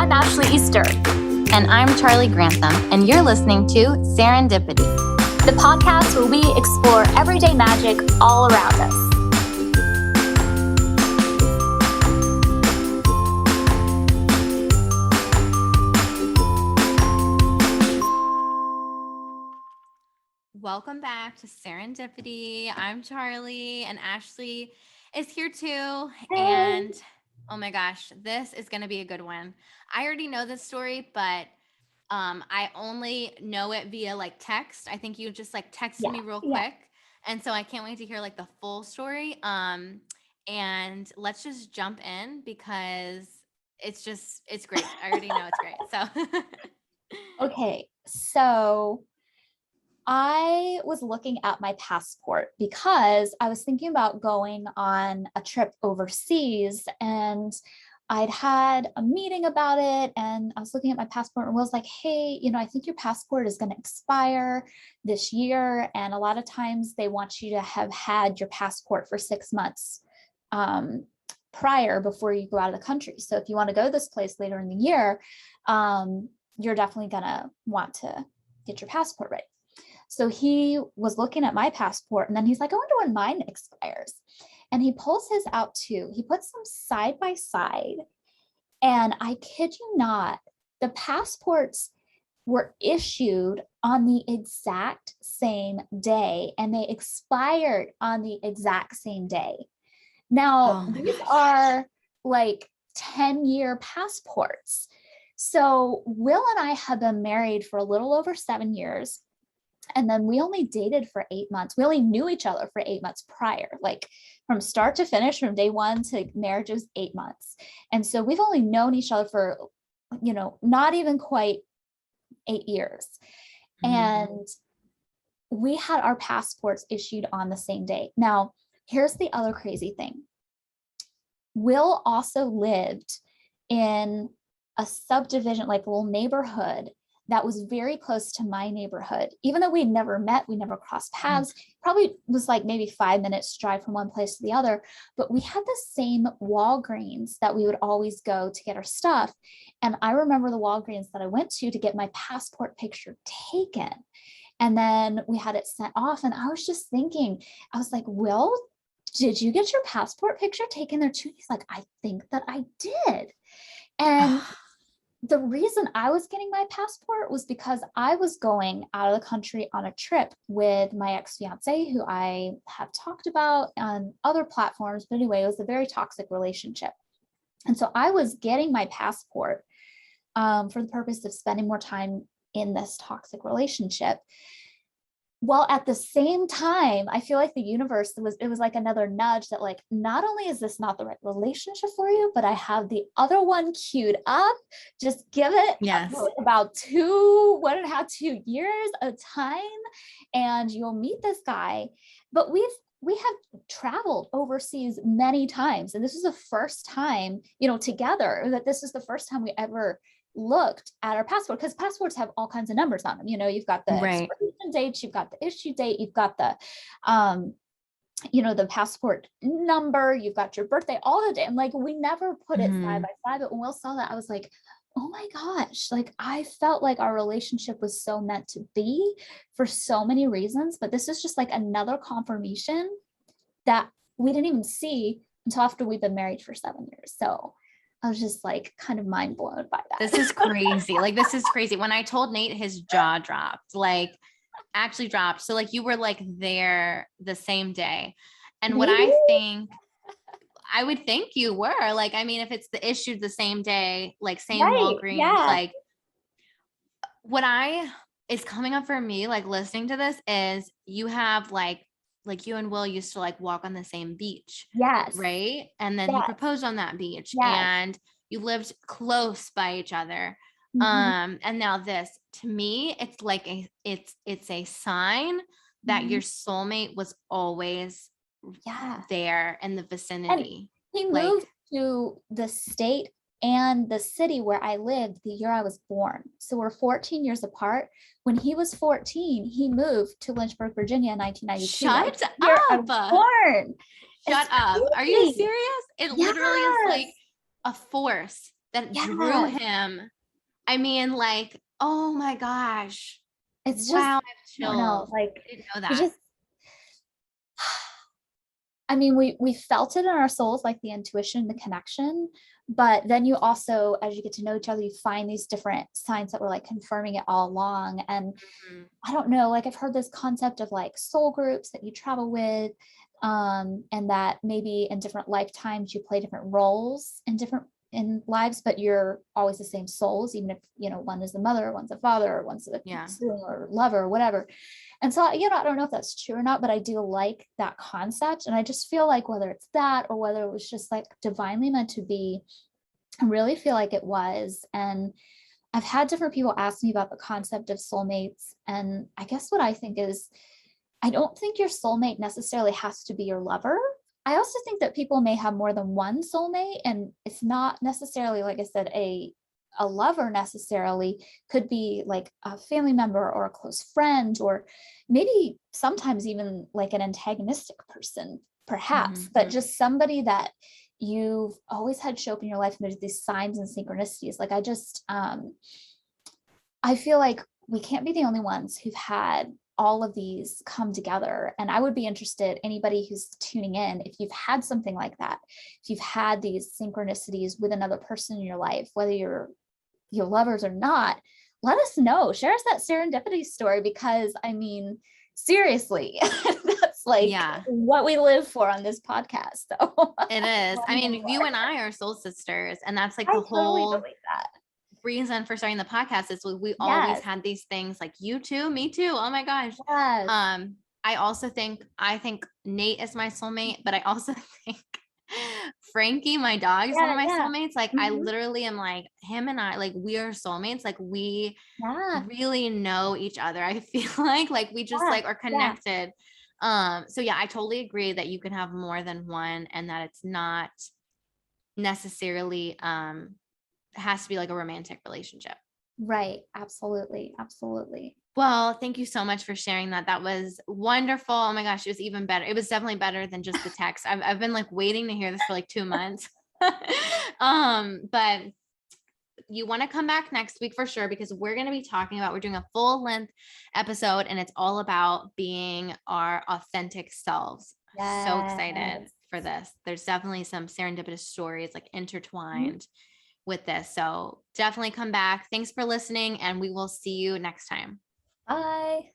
I'm Ashley Easter. And I'm Charlie Grantham, and you're listening to Serendipity, the podcast where we explore everyday magic all around us. Welcome back to Serendipity. I'm Charlie, and Ashley is here too. Hey. And oh my gosh, this is going to be a good one. I already know this story, but I only know it via like text. I think you just like texted me real quick. And so I can't wait to hear like the full story. And let's just jump in because it's great. I already know it's great. So Okay, so I was looking at my passport because I was thinking about going on a trip overseas, and I'd had a meeting about it, and I was looking at my passport and was like, hey, I think your passport is going to expire this year. And a lot of times they want you to have had your passport for 6 months prior before you go out of the country. So if you want to go this place later in the year, you're definitely going to want to get your passport ready. So he was looking at my passport, and then he's like, I wonder when mine expires. And he pulls his out too. He puts them side by side. And I kid you not, the passports were issued on the exact same day, and they expired on the exact same day. Now, these are like 10-year passports. So Will and I have been married for a little over 7 years. And then we only dated for 8 months. We only knew each other for 8 months prior, like from start to finish, from day one to marriage was 8 months. And so we've only known each other for, not even quite 8 years. Mm-hmm. And we had our passports issued on the same day. Now, here's the other crazy thing. Will also lived in a subdivision, like a little neighborhood that was very close to my neighborhood. Even though we never met, we never crossed paths, probably was like maybe 5 minutes drive from one place to the other, but we had the same Walgreens that we would always go to get our stuff. And I remember the Walgreens that I went to get my passport picture taken. And then we had it sent off. And I was just thinking, I was like, Will, did you get your passport picture taken there too? He's like, I think that I did. And the reason I was getting my passport was because I was going out of the country on a trip with my ex-fiance, who I have talked about on other platforms. But anyway, it was a very toxic relationship. And so I was getting my passport for the purpose of spending more time in this toxic relationship. Well, at the same time, I feel like the universe it was like another nudge that like, not only is this not the right relationship for you, but I have the other one queued up. Just give it about 1.5-2 years of time, and you'll meet this guy. But we have traveled overseas many times, and this is the first time, together, that this is the first time we ever looked at our passport, because passports have all kinds of numbers on them. You've got the expiration dates, you've got the issue date, you've got the the passport number, you've got your birthday, all the day. And like, we never put it side by side, but when Will saw that, I was like, oh my gosh, like I felt like our relationship was so meant to be for so many reasons. But this is just like another confirmation that we didn't even see until after we've been married for 7 years. So I was just like kind of mind blown by that. This is crazy. Like, this is crazy. When I told Nate, his jaw dropped, like actually dropped. So like you were like there the same day. And what I would think you were like, I mean, if it's the issue the same day, like same Walgreens, like what is coming up for me, like listening to this, is you have like you and Will used to like walk on the same beach. Yes. Right. And then he proposed on that beach and you lived close by each other. Mm-hmm. And now this, to me, it's like it's a sign that your soulmate was always there in the vicinity. And he moved to the state and the city where I lived the year I was born. So we're 14 years apart. When he was 14, he moved to Lynchburg, Virginia in 1992. Shut up. Born. Shut up. Are you serious? It literally is like a force that drew him. I mean, like, oh my gosh. It's wow, just, I have I don't know, chills. like, I didn't know we that. just, I mean, we felt it in our souls, like the intuition, the connection. But then you also, as you get to know each other, you find these different signs that were like confirming it all along. And Mhm. I don't know, like I've heard this concept of like soul groups that you travel with, and that maybe in different lifetimes you play different roles in lives, but you're always the same souls, even if, you know, one is the mother, one's the father, one's the Yeah. sibling or lover or whatever. And so, you know, I don't know if that's true or not, but I do like that concept. And I just feel like whether it's that or whether it was just like divinely meant to be, I really feel like it was. And I've had different people ask me about the concept of soulmates. And I guess what I think is, I don't think your soulmate necessarily has to be your lover. I also think that people may have more than one soulmate, and it's not necessarily, like I said, a lover necessarily. Could be like a family member or a close friend, or maybe sometimes even like an antagonistic person, perhaps, but just somebody that you've always had show up in your life. And there's these signs and synchronicities. Like I feel like we can't be the only ones who've had all of these come together. And I would be interested, anybody who's tuning in, if you've had something like that, if you've had these synchronicities with another person in your life, whether you're your lovers or not, let us know. Share us that serendipity story, because I mean, seriously, that's like what we live for on this podcast. So it is. I mean, you and I are soul sisters, and that's like the totally whole believe that. reason for starting the podcast is we always had these things, like you too, me too. Oh my gosh. I think Nate is my soulmate, but I also think Frankie, my dog, is one of my soulmates. Like I literally am like, him and I, like, we are soulmates. Like we really know each other. I feel like we just like are connected. So yeah, I totally agree that you can have more than one, and that it's not necessarily has to be like a romantic relationship. Right. Absolutely. Absolutely. Well, thank you so much for sharing that. That was wonderful. Oh my gosh, it was even better. It was definitely better than just the text. I've been like waiting to hear this for like 2 months. But you want to come back next week for sure, because we're going to be we're doing a full length episode, and it's all about being our authentic selves. So excited for this. There's definitely some serendipitous stories like intertwined with this. So definitely come back. Thanks for listening, and we will see you next time. Bye.